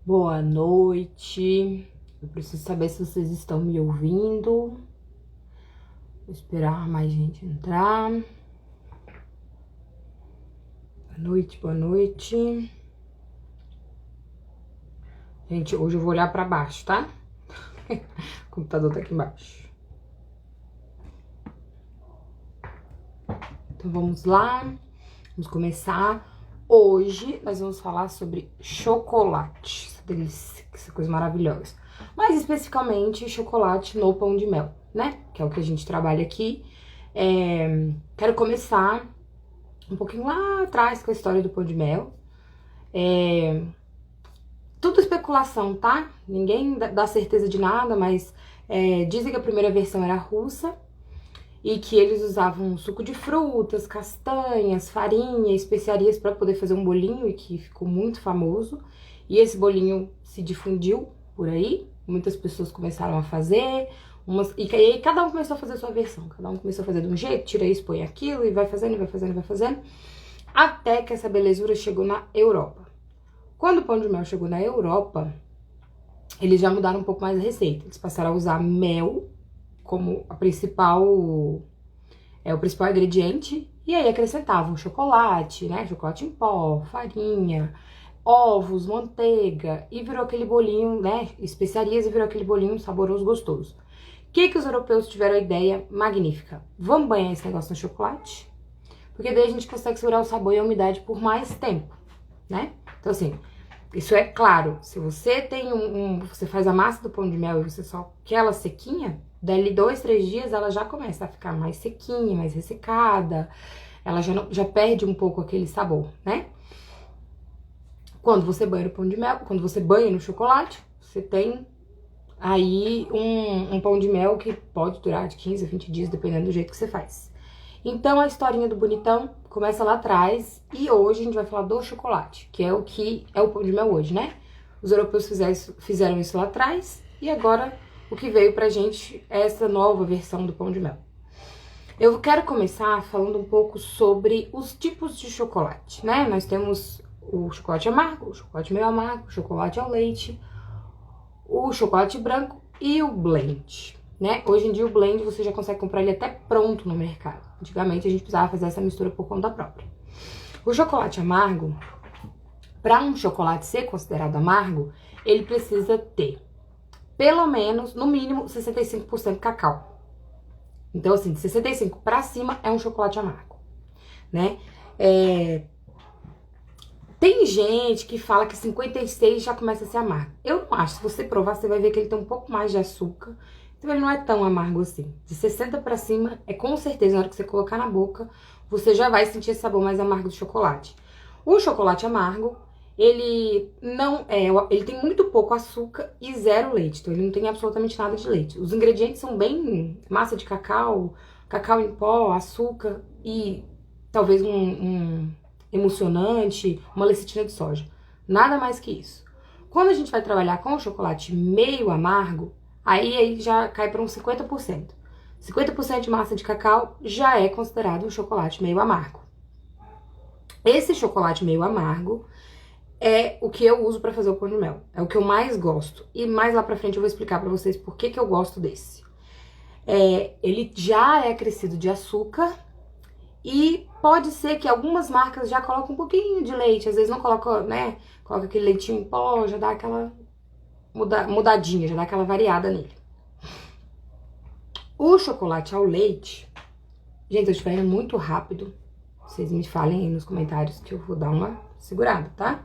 Boa noite. Eu preciso saber se vocês estão me ouvindo. Vou esperar mais gente entrar. Boa noite, boa noite. Gente, hoje eu vou olhar pra baixo, tá? O computador tá aqui embaixo. Então vamos lá. Vamos começar. Hoje nós vamos falar sobre chocolate. Essa delícia, essa coisa maravilhosa. Mais especificamente, chocolate no pão de mel, né? Que é o que a gente trabalha aqui. Quero começar um pouquinho lá atrás com a história do pão de mel. Tudo especulação, tá? Ninguém dá certeza de nada, mas dizem que a primeira versão era russa e que eles usavam suco de frutas, castanhas, farinha, especiarias para poder fazer um bolinho e que ficou muito famoso. E esse bolinho se difundiu por aí, muitas pessoas começaram a fazer, e aí cada um começou a fazer a sua versão, cada um começou a fazer de um jeito, tira isso, põe aquilo e vai fazendo, vai fazendo, vai fazendo, até que essa belezura chegou na Europa. Quando o pão de mel chegou na Europa, eles já mudaram um pouco mais a receita. Eles passaram a usar mel como o principal ingrediente, e aí acrescentavam chocolate, né? Chocolate em pó, farinha, ovos, manteiga, e virou aquele bolinho, né? Especiarias, e virou aquele bolinho saboroso, gostoso. O que os europeus tiveram a ideia magnífica? Vamos banhar esse negócio no chocolate? Porque daí a gente consegue segurar o sabor e a umidade por mais tempo, né? Então, assim, isso é claro, se você tem você faz a massa do pão de mel e você só quer ela sequinha, dali 2, 3 dias ela já começa a ficar mais sequinha, mais ressecada, ela já perde um pouco aquele sabor, né? Quando você banha no pão de mel, quando você banha no chocolate, você tem aí um pão de mel que pode durar de 15 a 20 dias, dependendo do jeito que você faz. Então, a historinha do bonitão começa lá atrás e hoje a gente vai falar do chocolate, que é o pão de mel hoje, né? Os europeus fizeram isso lá atrás e agora o que veio pra gente é essa nova versão do pão de mel. Eu quero começar falando um pouco sobre os tipos de chocolate, né? Nós temos o chocolate amargo, o chocolate meio amargo, o chocolate ao leite, o chocolate branco e o blend, né? Hoje em dia o blend você já consegue comprar ele até pronto no mercado. Antigamente a gente precisava fazer essa mistura por conta própria. O chocolate amargo, para um chocolate ser considerado amargo, ele precisa ter pelo menos, no mínimo, 65% cacau. Então, assim, de 65 para cima é um chocolate amargo, né? Tem gente que fala que 56 já começa a ser amargo. Eu não acho. Se você provar, você vai ver que ele tem um pouco mais de açúcar. Então, ele não é tão amargo assim. De 60 para cima, é com certeza, na hora que você colocar na boca, você já vai sentir esse sabor mais amargo do chocolate. O chocolate amargo, ele tem muito pouco açúcar e zero leite. Então, ele não tem absolutamente nada de leite. Os ingredientes são bem massa de cacau, cacau em pó, açúcar e talvez um emulsionante, uma lecitina de soja. Nada mais que isso. Quando a gente vai trabalhar com o chocolate meio amargo, aí já cai para uns 50%. 50% de massa de cacau já é considerado um chocolate meio amargo. Esse chocolate meio amargo é o que eu uso para fazer o pão de mel. É o que eu mais gosto. E mais lá pra frente eu vou explicar para vocês por que eu gosto desse. Ele já é acrescido de açúcar e pode ser que algumas marcas já colocam um pouquinho de leite. Às vezes não colocam, né? Coloca aquele leitinho em pó, já dá aquela mudadinha, já dá aquela variada nele. O chocolate ao leite, gente, eu estiver indo muito rápido, vocês me falem aí nos comentários que eu vou dar uma segurada, tá?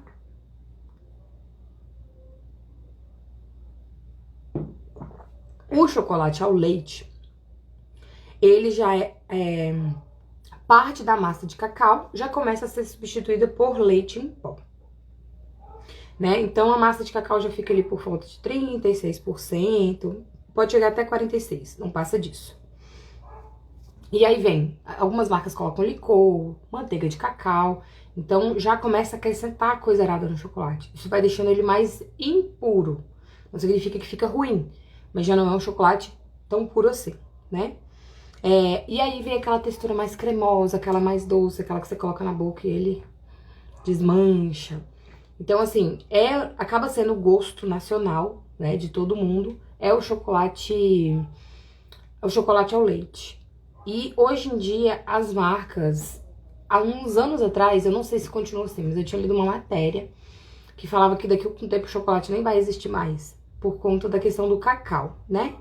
O chocolate ao leite, ele já parte da massa de cacau, já começa a ser substituída por leite em pó, né? Então, a massa de cacau já fica ali por volta de 36%, pode chegar até 46%, não passa disso. E aí vem, algumas marcas colocam licor, manteiga de cacau, então já começa a acrescentar coisa errada no chocolate. Isso vai deixando ele mais impuro, não significa que fica ruim, mas já não é um chocolate tão puro assim, né? E aí vem aquela textura mais cremosa, aquela mais doce, aquela que você coloca na boca e ele desmancha. Então, assim, acaba sendo o gosto nacional, né, de todo mundo, é o chocolate ao leite. E hoje em dia, as marcas, há uns anos atrás, eu não sei se continua assim, mas eu tinha lido uma matéria que falava que daqui a um tempo o chocolate nem vai existir mais, por conta da questão do cacau, né?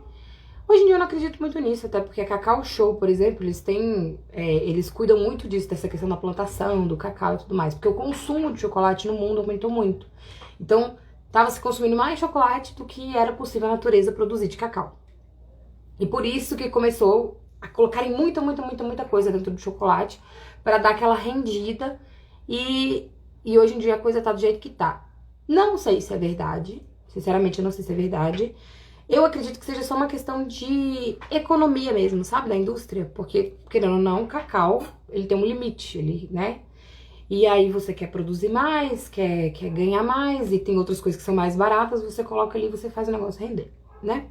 Hoje em dia eu não acredito muito nisso, até porque a Cacau Show, por exemplo, eles cuidam muito disso, dessa questão da plantação, do cacau e tudo mais, porque o consumo de chocolate no mundo aumentou muito. Então, estava se consumindo mais chocolate do que era possível a natureza produzir de cacau. E por isso que começou a colocarem muita coisa dentro do chocolate para dar aquela rendida e hoje em dia a coisa tá do jeito que tá. Não sei se é verdade, sinceramente eu não sei se é verdade. Eu acredito que seja só uma questão de economia mesmo, sabe, da indústria, porque, querendo ou não, o cacau, ele tem um limite, né? E aí você quer produzir mais, quer ganhar mais, e tem outras coisas que são mais baratas, você coloca ali e você faz o negócio render, né?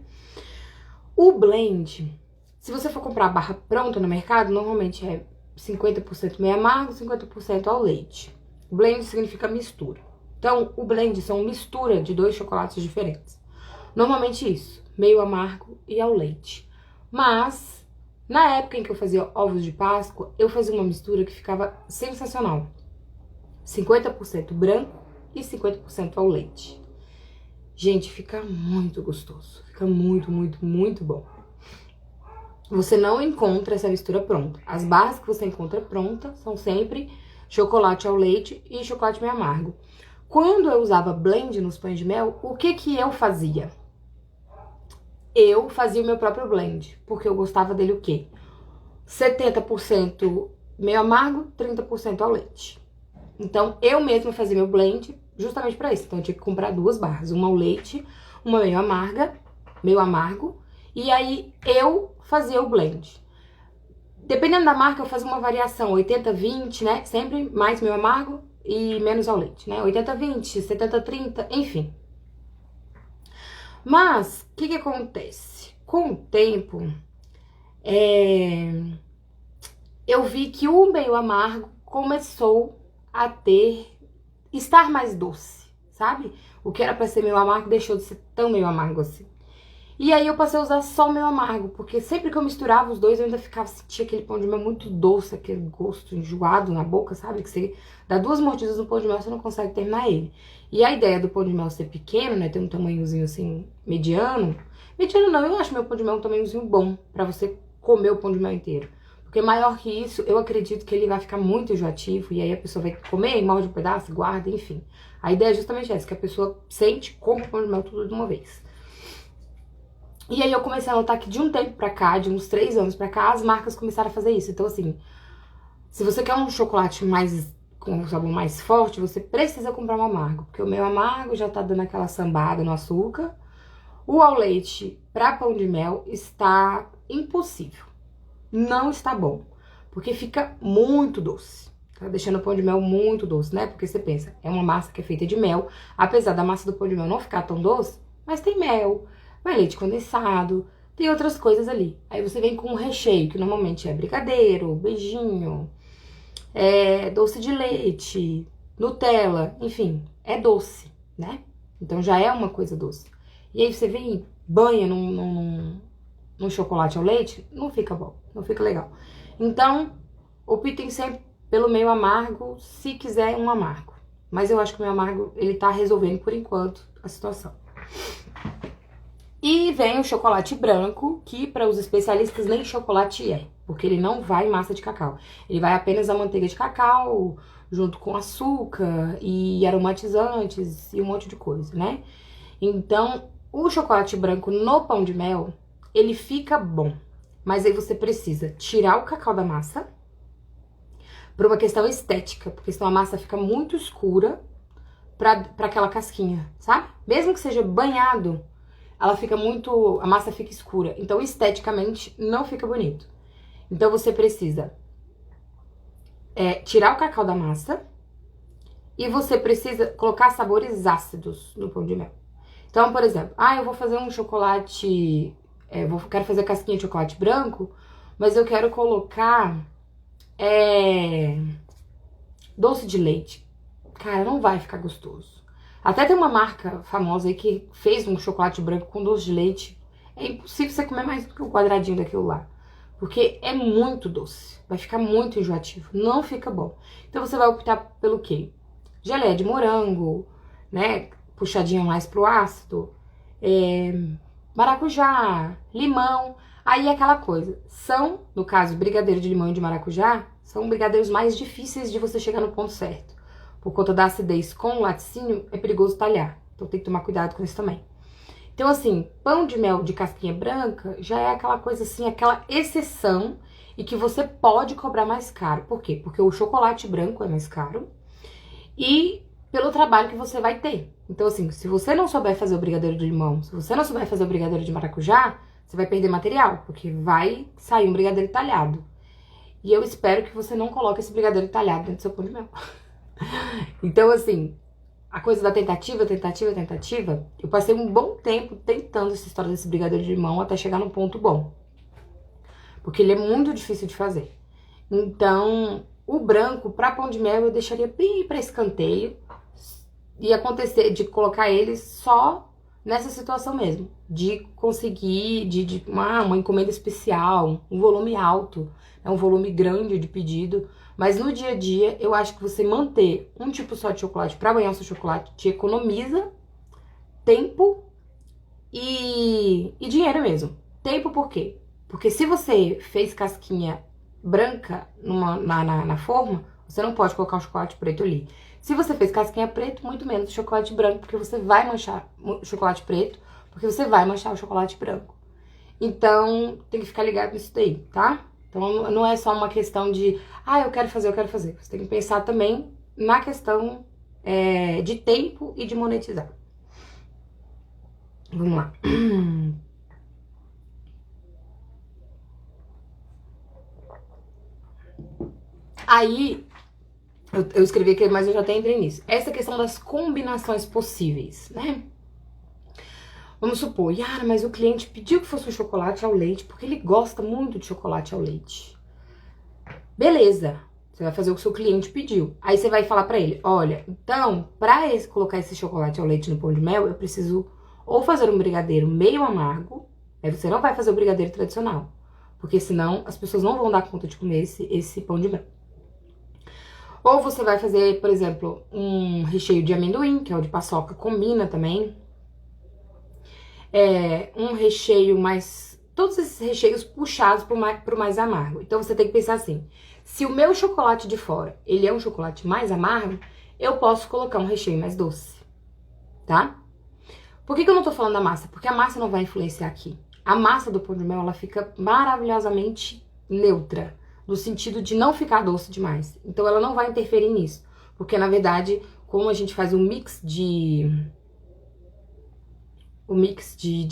O blend, se você for comprar a barra pronta no mercado, normalmente é 50% meio amargo, 50% ao leite. O blend significa mistura. Então, o blend são mistura de 2 chocolates diferentes. Normalmente isso, meio amargo e ao leite. Mas, na época em que eu fazia ovos de Páscoa, eu fazia uma mistura que ficava sensacional. 50% branco e 50% ao leite. Gente, fica muito gostoso. Fica muito bom. Você não encontra essa mistura pronta. As barras que você encontra pronta são sempre chocolate ao leite e chocolate meio amargo. Quando eu usava blend nos pães de mel, o que eu fazia? Eu fazia o meu próprio blend, porque eu gostava dele o quê? 70% meio amargo, 30% ao leite. Então, eu mesma fazia meu blend justamente pra isso. Então, eu tinha que comprar 2 barras, uma ao leite, uma meio amargo, e aí eu fazia o blend. Dependendo da marca, eu fazia uma variação, 80-20, né? Sempre mais meio amargo e menos ao leite, né? 80-20, 70-30, enfim. Mas, o que acontece? Com o tempo, eu vi que o meio amargo começou a estar mais doce, sabe? O que era pra ser meio amargo deixou de ser tão meio amargo assim. E aí eu passei a usar só o meio amargo, porque sempre que eu misturava os dois, eu ainda sentia aquele pão de mel muito doce, aquele gosto enjoado na boca, sabe? Que você dá 2 mordidas no pão de mel, você não consegue terminar ele. E a ideia do pão de mel ser pequeno, né, ter um tamanhozinho assim, mediano não, eu acho meu pão de mel um tamanhozinho bom pra você comer o pão de mel inteiro. Porque maior que isso, eu acredito que ele vai ficar muito enjoativo, e aí a pessoa vai comer, morde um pedaço, guarda, enfim. A ideia é justamente essa, que a pessoa sente, come o pão de mel tudo de uma vez. E aí eu comecei a notar que de um tempo pra cá, de uns 3 anos pra cá, as marcas começaram a fazer isso. Então, assim, se você quer um chocolate com um sabor mais forte, você precisa comprar um amargo. Porque o meu amargo já tá dando aquela sambada no açúcar. O ao leite pra pão de mel está impossível. Não está bom. Porque fica muito doce. Tá deixando o pão de mel muito doce, né? Porque você pensa, é uma massa que é feita de mel. Apesar da massa do pão de mel não ficar tão doce, mas tem mel, vai leite condensado, tem outras coisas ali. Aí você vem com um recheio, que normalmente é brigadeiro, beijinho, doce de leite, Nutella, enfim, é doce, né? Então já é uma coisa doce. E aí você vem e banha num chocolate ao leite, não fica bom, não fica legal. Então, optem sempre pelo meio amargo, se quiser um amargo. Mas eu acho que o meio amargo, ele tá resolvendo, por enquanto, a situação. E vem o chocolate branco, que para os especialistas nem chocolate é, porque ele não vai em massa de cacau. Ele vai apenas a manteiga de cacau, junto com açúcar e aromatizantes e um monte de coisa, né? Então, o chocolate branco no pão de mel, ele fica bom. Mas aí você precisa tirar o cacau da massa, por uma questão estética, porque senão a massa fica muito escura pra aquela casquinha, sabe? Mesmo que seja banhado, a massa fica escura. Então, esteticamente, não fica bonito. Então, você precisa tirar o cacau da massa e você precisa colocar sabores ácidos no pão de mel. Então, por exemplo, eu vou fazer um chocolate, quero fazer casquinha de chocolate branco, mas eu quero colocar doce de leite. cara, não vai ficar gostoso. Até tem uma marca famosa aí que fez um chocolate branco com doce de leite. É impossível você comer mais do que um quadradinho daquilo lá. Porque é muito doce. Vai ficar muito enjoativo. Não fica bom. Então você vai optar pelo quê? Geleia de morango, né? Puxadinha mais pro ácido. Maracujá, limão. Aí é aquela coisa. São, no caso, brigadeiro de limão e de maracujá, são brigadeiros mais difíceis de você chegar no ponto certo. Por conta da acidez com o laticínio, é perigoso talhar. Então tem que tomar cuidado com isso também. Então, assim, pão de mel de casquinha branca já é aquela coisa assim, aquela exceção e que você pode cobrar mais caro. Por quê? Porque o chocolate branco é mais caro e pelo trabalho que você vai ter. Então, assim, se você não souber fazer o brigadeiro de limão, se você não souber fazer o brigadeiro de maracujá, você vai perder material, porque vai sair um brigadeiro talhado. E eu espero que você não coloque esse brigadeiro talhado dentro do seu pão de mel. Então, assim, a coisa da tentativa, eu passei um bom tempo tentando essa história desse brigadeiro de limão até chegar no ponto bom. Porque ele é muito difícil de fazer. Então, o branco, para pão de mel, eu deixaria bem para escanteio. E acontecer de colocar ele só nessa situação mesmo. De conseguir, uma encomenda especial, um volume alto, um volume grande de pedido. Mas no dia a dia, eu acho que você manter um tipo só de chocolate para banhar o seu chocolate te economiza tempo e dinheiro mesmo. Tempo por quê? Porque se você fez casquinha branca na forma, você não pode colocar o chocolate preto ali. Se você fez casquinha preto, muito menos chocolate branco, porque você vai manchar o chocolate preto, porque você vai manchar o chocolate branco. Então, tem que ficar ligado nisso daí, tá? Então, não é só uma questão de, eu quero fazer. Você tem que pensar também na questão de tempo e de monetizar. Vamos lá. Aí, eu escrevi aqui, mas eu já até entrei nisso. Essa questão das combinações possíveis, né? Vamos supor, Yara, mas o cliente pediu que fosse um chocolate ao leite, porque ele gosta muito de chocolate ao leite. Beleza, você vai fazer o que o seu cliente pediu. Aí você vai falar pra ele, olha, então, pra colocar esse chocolate ao leite no pão de mel, eu preciso ou fazer um brigadeiro meio amargo, aí você não vai fazer o brigadeiro tradicional, porque senão as pessoas não vão dar conta de comer esse pão de mel. Ou você vai fazer, por exemplo, um recheio de amendoim, que é o de paçoca, combina também. Um recheio mais... Todos esses recheios puxados pro mais amargo. Então, você tem que pensar assim, se o meu chocolate de fora, ele é um chocolate mais amargo, eu posso colocar um recheio mais doce, tá? Por que eu não tô falando da massa? Porque a massa não vai influenciar aqui. A massa do pão de mel, ela fica maravilhosamente neutra, no sentido de não ficar doce demais. Então, ela não vai interferir nisso. Porque, na verdade, como a gente faz um mix de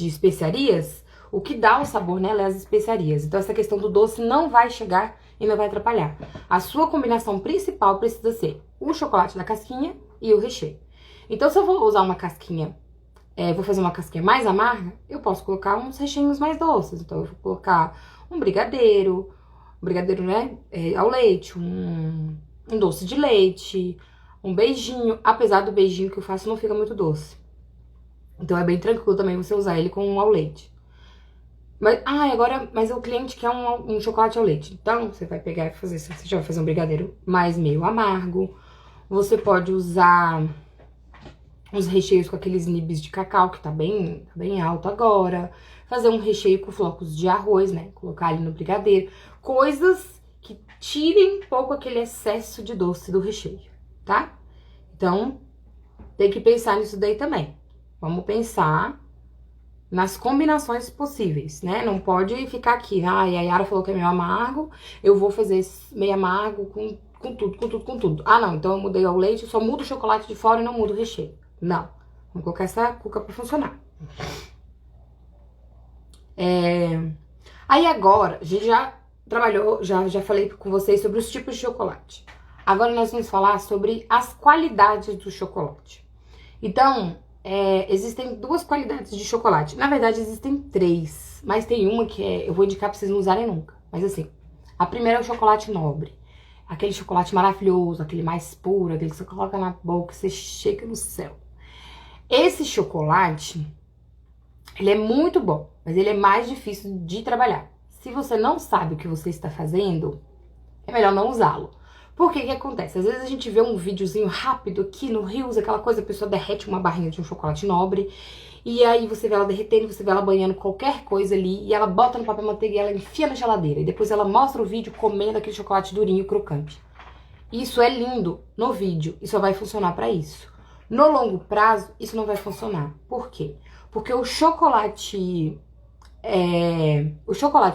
especiarias, o que dá o sabor nela é as especiarias. Então, essa questão do doce não vai chegar e não vai atrapalhar. A sua combinação principal precisa ser o chocolate da casquinha e o recheio. Então, se eu vou usar uma casquinha, vou fazer uma casquinha mais amarga, eu posso colocar uns recheios mais doces. Então, eu vou colocar um brigadeiro, né, ao leite, um doce de leite, um beijinho. Apesar do beijinho que eu faço não fica muito doce. Então, é bem tranquilo também você usar ele com ao leite. Mas o cliente quer um chocolate ao leite. Então, você vai pegar e fazer, você já vai fazer um brigadeiro mais meio amargo. Você pode usar uns recheios com aqueles nibs de cacau, que tá bem alto agora. Fazer um recheio com flocos de arroz, né? Colocar ali no brigadeiro. Coisas que tirem um pouco aquele excesso de doce do recheio, tá? Então, tem que pensar nisso daí também. Vamos pensar nas combinações possíveis, né? Não pode ficar aqui, a Yara falou que é meio amargo, eu vou fazer esse meio amargo com tudo. Não, então eu mudei ao leite, eu só mudo o chocolate de fora e não mudo o recheio. Não, vamos colocar essa cuca pra funcionar. Aí agora, a gente já trabalhou, já falei com vocês sobre os tipos de chocolate. Agora nós vamos falar sobre as qualidades do chocolate. Então, existem duas qualidades de chocolate. Na verdade, existem três. Mas tem uma que eu vou indicar pra vocês não usarem nunca. Mas assim, a primeira é o chocolate nobre. aquele chocolate maravilhoso, aquele mais puro, aquele que você coloca na boca, você chega no céu. Esse chocolate, ele é muito bom, mas ele é mais difícil de trabalhar. Se você não sabe o que você está fazendo, é melhor não usá-lo. Por que que acontece? Às vezes a gente vê um videozinho rápido aqui no Reels, aquela coisa, a pessoa derrete uma barrinha de um chocolate nobre, e aí você vê ela derretendo, você vê ela banhando qualquer coisa ali, e ela bota no papel manteiga e ela enfia na geladeira. E depois ela mostra o vídeo comendo aquele chocolate durinho e crocante. Isso é lindo no vídeo, e só vai funcionar pra isso. No longo prazo, isso não vai funcionar. Por quê? Porque o chocolate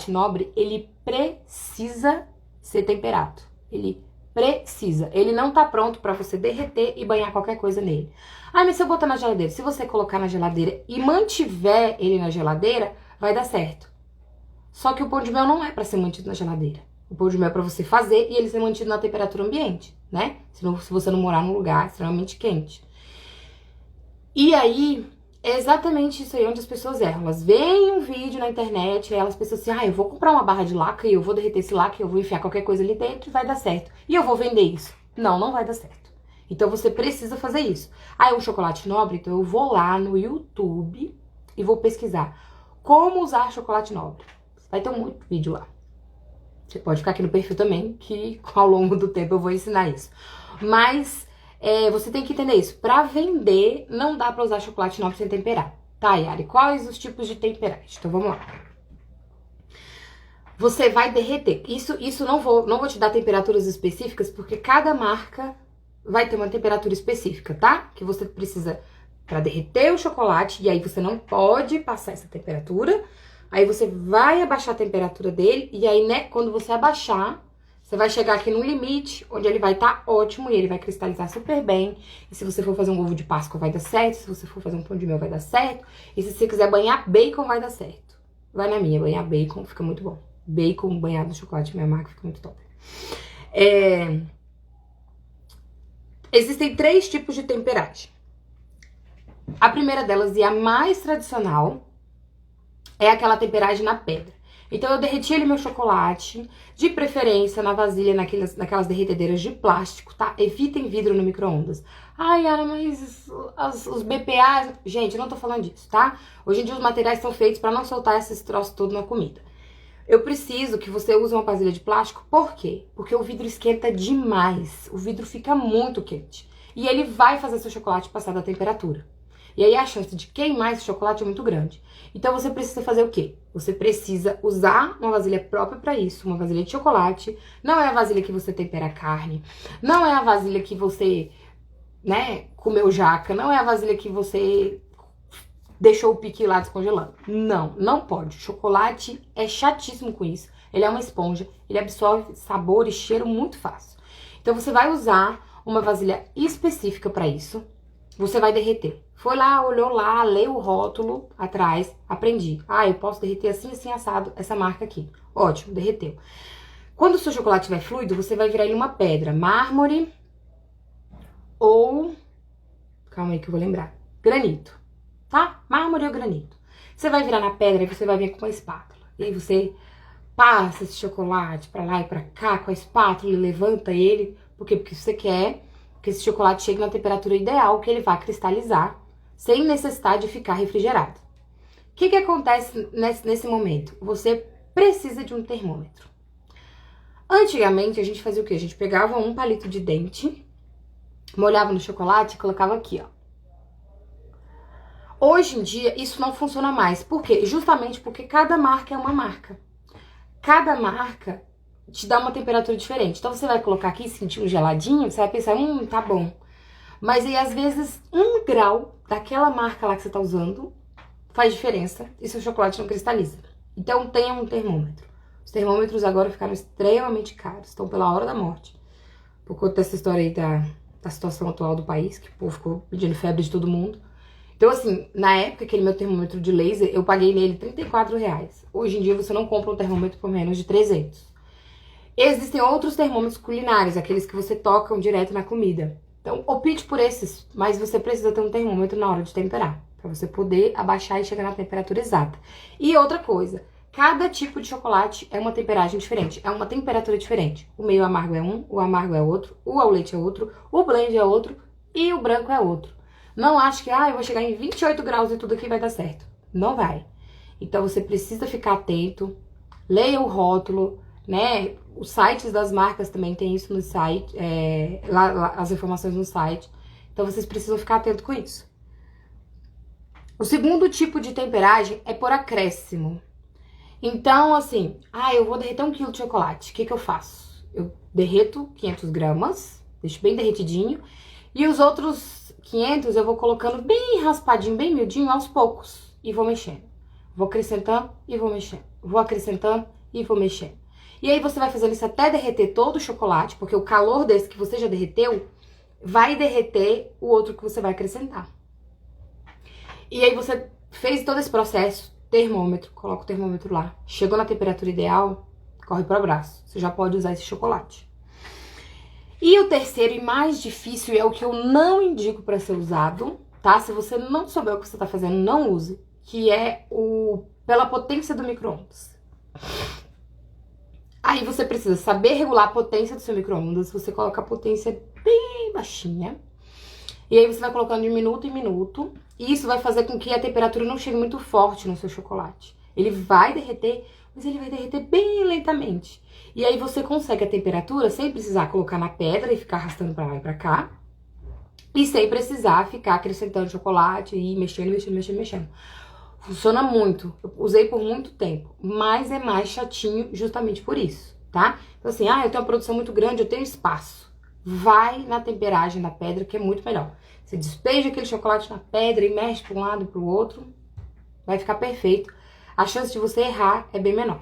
nobre, ele precisa ser temperado. Ele precisa. Ele não tá pronto pra você derreter e banhar qualquer coisa nele. Ah, mas se eu botar na geladeira? Se você colocar na geladeira e mantiver ele na geladeira, vai dar certo. Só que o pão de mel não é pra ser mantido na geladeira. O pão de mel é pra você fazer e ele ser mantido na temperatura ambiente, né? Se você não morar num lugar extremamente quente. E aí, é exatamente isso aí onde as pessoas erram. Elas veem um vídeo na internet e elas pensam assim, eu vou comprar uma barra de lacre e eu vou derreter esse lacre, eu vou enfiar qualquer coisa ali dentro e vai dar certo. E eu vou vender isso. Não, não vai dar certo. Então você precisa fazer isso. É um chocolate nobre? Então eu vou lá no YouTube e vou pesquisar como usar chocolate nobre. Vai ter muito vídeo lá. Você pode ficar aqui no perfil também, que ao longo do tempo eu vou ensinar isso. Mas você tem que entender isso. Pra vender, não dá pra usar chocolate nobre sem temperar. Tá, Yari? Quais os tipos de temperagem? Então vamos lá. Você vai derreter. Isso não vou te dar temperaturas específicas, porque cada marca vai ter uma temperatura específica, tá? Que você precisa pra derreter o chocolate, e aí você não pode passar essa temperatura. Aí você vai abaixar a temperatura dele, e aí, né, quando você abaixar, você vai chegar aqui no limite, onde ele vai estar ótimo, e ele vai cristalizar super bem. E se você for fazer um ovo de Páscoa, vai dar certo. Se você for fazer um pão de mel, vai dar certo. E se você quiser banhar bacon, vai dar certo. Vai na minha, banhar bacon fica muito bom. Bacon banhado no chocolate, minha marca, fica muito top. Existem 3 tipos de temperagem. A primeira delas, e a mais tradicional, é aquela temperagem na pedra. Então eu derreti ali meu chocolate, de preferência na vasilha, naquelas derretedeiras de plástico, tá? Evitem vidro no micro-ondas. Ai, Ana, mas os BPA... Gente, eu não tô falando disso, tá? Hoje em dia os materiais são feitos pra não soltar esses troços todo na comida. Eu preciso que você use uma vasilha de plástico, por quê? Porque o vidro esquenta demais, o vidro fica muito quente. E ele vai fazer seu chocolate passar da temperatura. E aí a chance de queimar esse chocolate é muito grande. Então você precisa fazer o quê? Você precisa usar uma vasilha própria para isso, uma vasilha de chocolate. Não é a vasilha que você tempera a carne, não é a vasilha que você, né, comeu jaca, não é a vasilha que você deixou o piqui lá descongelando. Não, não pode. Chocolate é chatíssimo com isso. Ele é uma esponja, ele absorve sabor e cheiro muito fácil. Então você vai usar uma vasilha específica para isso. Você vai derreter. Foi lá, olhou lá, leu o rótulo atrás, aprendi. Eu posso derreter assim, assim, assado, essa marca aqui. Ótimo, derreteu. Quando o seu chocolate estiver fluido, você vai virar ele uma pedra. Mármore ou... Calma aí que eu vou lembrar. Granito, tá? Mármore ou granito. Você vai virar na pedra e você vai vir com uma espátula. E aí você passa esse chocolate pra lá e pra cá com a espátula e levanta ele. Por quê? Porque você quer que esse chocolate chegue na temperatura ideal, que ele vá cristalizar, sem necessidade de ficar refrigerado. O que acontece nesse momento? Você precisa de um termômetro. Antigamente, a gente fazia o quê? A gente pegava um palito de dente, molhava no chocolate e colocava aqui, ó. Hoje em dia, isso não funciona mais. Por quê? Justamente porque cada marca é uma marca. Cada marca te dá uma temperatura diferente. Então, você vai colocar aqui, sentir um geladinho, você vai pensar, tá bom. Mas aí, às vezes, 1 grau daquela marca lá que você tá usando faz diferença e seu chocolate não cristaliza. Então, tenha um termômetro. Os termômetros agora ficaram extremamente caros, estão pela hora da morte. Por conta dessa história aí da situação atual do país, que o povo ficou pedindo febre de todo mundo. Então, assim, na época, aquele meu termômetro de laser, eu paguei nele R$34. Hoje em dia, você não compra um termômetro por menos de 300. Existem outros termômetros culinários, aqueles que você toca direto na comida. Então, opte por esses, mas você precisa ter um termômetro na hora de temperar, para você poder abaixar e chegar na temperatura exata. E outra coisa, Cada tipo de chocolate é uma temperagem diferente, é uma temperatura diferente. O meio amargo é um, o amargo é outro, o ao leite é outro, o blend é outro e o branco é outro. Não acho que, eu vou chegar em 28 graus e tudo aqui vai dar certo. Não vai. Então, você precisa ficar atento, leia o rótulo, né? Os sites das marcas também tem isso no site, lá, as informações no site. Então, vocês precisam ficar atentos com isso. O segundo tipo de temperagem é por acréscimo. Então, assim, eu vou derreter 1 kg de chocolate. O que eu faço? Eu derreto 500 gramas, deixo bem derretidinho. E os outros 500 eu vou colocando bem raspadinho, bem miudinho, aos poucos. E vou mexendo. Vou acrescentando e vou mexendo. Vou acrescentando e vou mexendo. E aí você vai fazendo isso até derreter todo o chocolate, porque o calor desse que você já derreteu vai derreter o outro que você vai acrescentar. E aí você fez todo esse processo, termômetro, coloca o termômetro lá. Chegou na temperatura ideal, corre para o abraço. Você já pode usar esse chocolate. E o terceiro e mais difícil é o que eu não indico para ser usado, tá? Se você não souber o que você tá fazendo, não use, que é pela potência do micro-ondas. Aí você precisa saber regular a potência do seu micro-ondas. Você coloca a potência bem baixinha. E aí você vai colocando de minuto em minuto. E isso vai fazer com que a temperatura não chegue muito forte no seu chocolate. Ele vai derreter, mas ele vai derreter bem lentamente. E aí você consegue a temperatura sem precisar colocar na pedra e ficar arrastando pra lá e pra cá. E sem precisar ficar acrescentando chocolate e mexendo. Funciona muito. Eu usei por muito tempo. Mas é mais chatinho justamente por isso, tá? Então assim, eu tenho uma produção muito grande, eu tenho espaço. Vai na temperagem da pedra, que é muito melhor. Você despeja aquele chocolate na pedra e mexe para um lado e para o outro. Vai ficar perfeito. A chance de você errar é bem menor.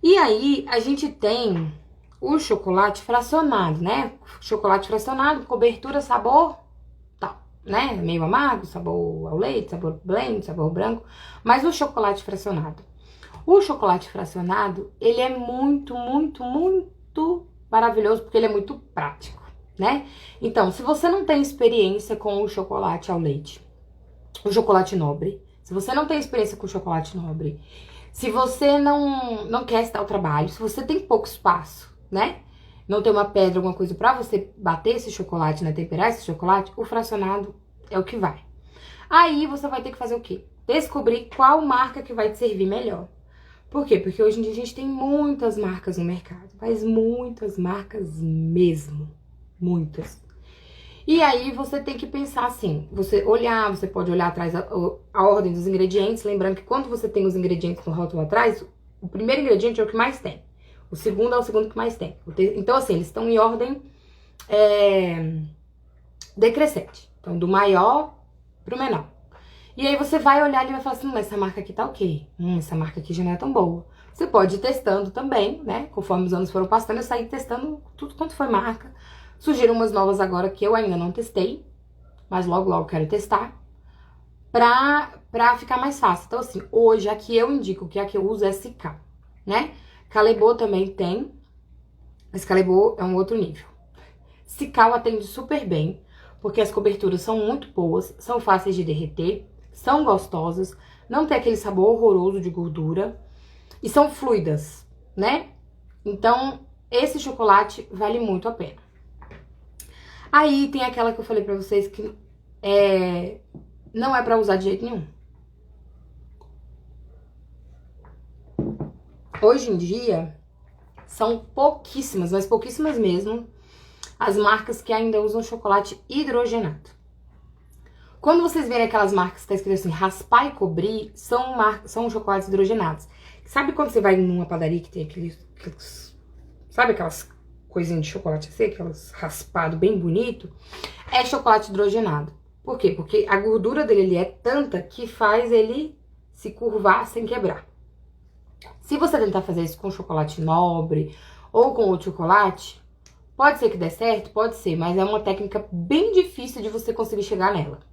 E aí, a gente tem o chocolate fracionado, né? Chocolate fracionado, cobertura, sabor, tal, né? Meio amargo, sabor ao leite, sabor blend, sabor branco. Mas o chocolate fracionado. O chocolate fracionado, ele é muito maravilhoso, porque ele é muito prático, né? Então, se você não tem experiência com o chocolate ao leite, o chocolate nobre, se você não tem experiência com o chocolate nobre, se você não quer se dar o trabalho, se você tem pouco espaço, né? Não tem uma pedra, alguma coisa pra você bater esse chocolate, né? Temperar esse chocolate, o fracionado é o que vai. Aí você vai ter que fazer o quê? Descobrir qual marca que vai te servir melhor. Por quê? Porque hoje em dia a gente tem muitas marcas no mercado, mas muitas marcas mesmo, muitas. E aí você tem que pensar assim, você pode olhar atrás a ordem dos ingredientes, lembrando que quando você tem os ingredientes no rótulo atrás, o primeiro ingrediente é o que mais tem, o segundo é o segundo que mais tem. Então assim, eles estão em ordem decrescente, então do maior pro menor. E aí você vai olhar e vai falar assim, essa marca aqui tá ok, essa marca aqui já não é tão boa. Você pode ir testando também, né? Conforme os anos foram passando, eu saí testando tudo quanto foi marca. Surgiram umas novas agora que eu ainda não testei, mas logo quero testar, pra ficar mais fácil. Então assim, hoje a que eu indico, que a que eu uso é Cical, né? Calebo também tem, mas Calebo é um outro nível. Cical atende super bem, porque as coberturas são muito boas, são fáceis de derreter, são gostosas, não tem aquele sabor horroroso de gordura e são fluidas, né? Então, esse chocolate vale muito a pena. Aí tem aquela que eu falei pra vocês que não é pra usar de jeito nenhum. Hoje em dia, são pouquíssimas, mas pouquíssimas mesmo, as marcas que ainda usam chocolate hidrogenado. Quando vocês verem aquelas marcas que tá escrito assim, raspar e cobrir, são chocolates hidrogenados. Sabe quando você vai numa padaria que tem sabe aquelas coisinhas de chocolate assim, aquelas raspado bem bonito? É chocolate hidrogenado. Por quê? Porque a gordura dele é tanta que faz ele se curvar sem quebrar. Se você tentar fazer isso com chocolate nobre ou com outro chocolate, pode ser que dê certo, pode ser, mas é uma técnica bem difícil de você conseguir chegar nela.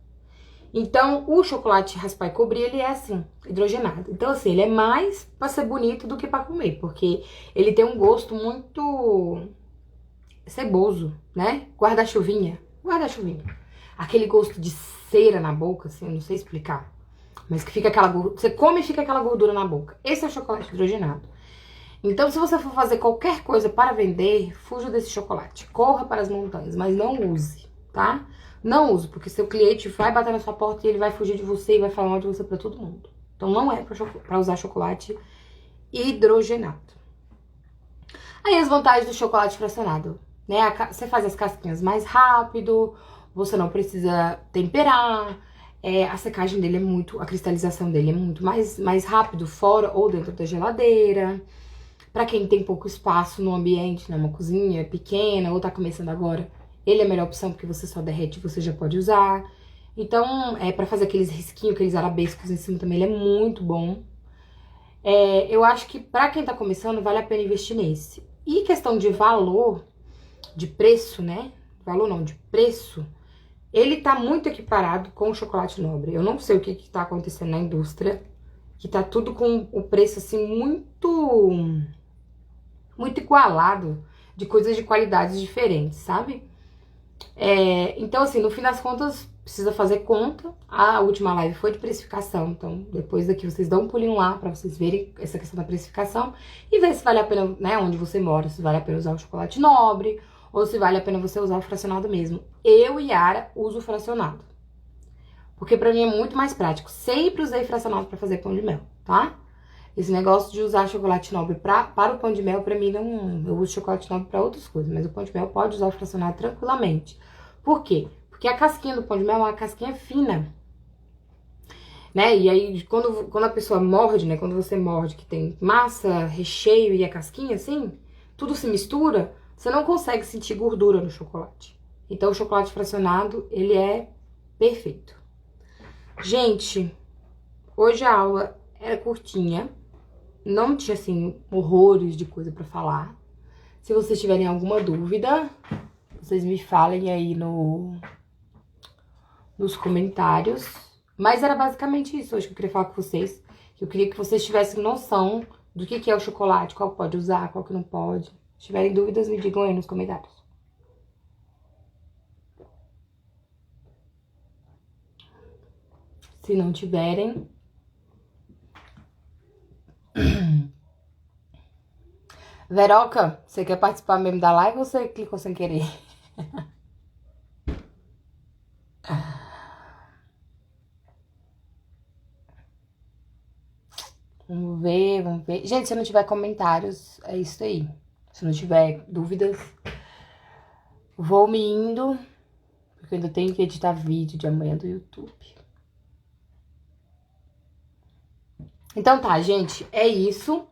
Então, o chocolate raspar e cobrir, ele é assim, hidrogenado. Então, assim, ele é mais pra ser bonito do que pra comer, porque ele tem um gosto muito ceboso, né? Guarda-chuvinha. Aquele gosto de cera na boca, assim, eu não sei explicar. Mas que fica aquela gordura, você come e fica aquela gordura na boca. Esse é o chocolate hidrogenado. Então, se você for fazer qualquer coisa para vender, fuja desse chocolate. Corra para as montanhas, mas não use, tá? Não use, porque seu cliente vai bater na sua porta e ele vai fugir de você e vai falar mal de você para todo mundo. Então, não é para usar chocolate hidrogenado. Aí, as vantagens do chocolate fracionado, né? Você faz as casquinhas mais rápido, você não precisa temperar, a secagem dele é muito, a cristalização dele é muito mais rápido, fora ou dentro da geladeira. Pra quem tem pouco espaço no ambiente, né, uma cozinha pequena ou tá começando agora, ele é a melhor opção porque você só derrete e você já pode usar. Então, pra fazer aqueles risquinhos, aqueles arabescos em cima também, ele é muito bom. Eu acho que pra quem tá começando, vale a pena investir nesse. E questão de valor, de preço, né? Valor não, de preço, ele tá muito equiparado com o chocolate nobre. Eu não sei o que tá acontecendo na indústria, que tá tudo com o preço, assim, muito igualado, de coisas de qualidades diferentes, sabe? Então, assim, no fim das contas, precisa fazer conta. A última live foi de precificação, então depois daqui vocês dão um pulinho lá pra vocês verem essa questão da precificação e ver se vale a pena, né, onde você mora, se vale a pena usar o chocolate nobre ou se vale a pena você usar o fracionado mesmo. Eu e Yara uso o fracionado, porque pra mim é muito mais prático. Sempre usei fracionado pra fazer pão de mel, tá? Esse negócio de usar chocolate nobre para o pão de mel, pra mim, não... Eu uso chocolate nobre pra outras coisas, mas o pão de mel pode usar o fracionado tranquilamente. Por quê? Porque a casquinha do pão de mel é uma casquinha fina, né? E aí, quando a pessoa morde, né? Quando você morde, que tem massa, recheio e a casquinha, assim, tudo se mistura, você não consegue sentir gordura no chocolate. Então, o chocolate fracionado, ele é perfeito. Gente, hoje a aula era curtinha. Não tinha, assim, horrores de coisa pra falar. Se vocês tiverem alguma dúvida, vocês me falem aí nos comentários. Mas era basicamente isso hoje que eu queria falar com vocês. Eu queria que vocês tivessem noção do que é o chocolate, qual pode usar, qual que não pode. Se tiverem dúvidas, me digam aí nos comentários. Se não tiverem... Veroca, você quer participar mesmo da live ou você clicou sem querer? Vamos ver, vamos ver. Gente, se não tiver comentários, é isso aí. Se não tiver dúvidas, vou me indo, porque eu ainda tenho que editar vídeo de amanhã do YouTube. Então tá, gente, é isso.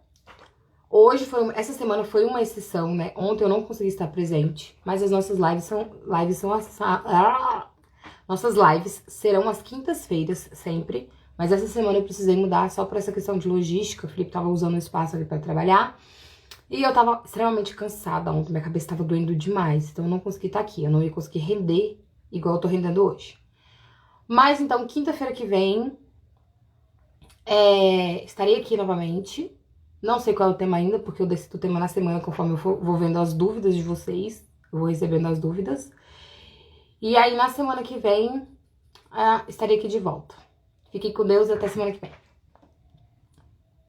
Essa semana foi uma exceção, né? Ontem eu não consegui estar presente, mas as nossas nossas lives serão às quintas-feiras, sempre. Mas essa semana eu precisei mudar só por essa questão de logística. O Felipe tava usando o espaço ali pra trabalhar. E eu tava extremamente cansada ontem, minha cabeça tava doendo demais. Então eu não consegui estar aqui, eu não ia conseguir render igual eu tô rendendo hoje. Mas então, quinta-feira que vem, estarei aqui novamente. Não sei qual é o tema ainda, porque eu decido o tema na semana conforme eu vou vendo as dúvidas de vocês. Eu vou recebendo as dúvidas. E aí, na semana que vem, estarei aqui de volta. Fiquem com Deus e até semana que vem.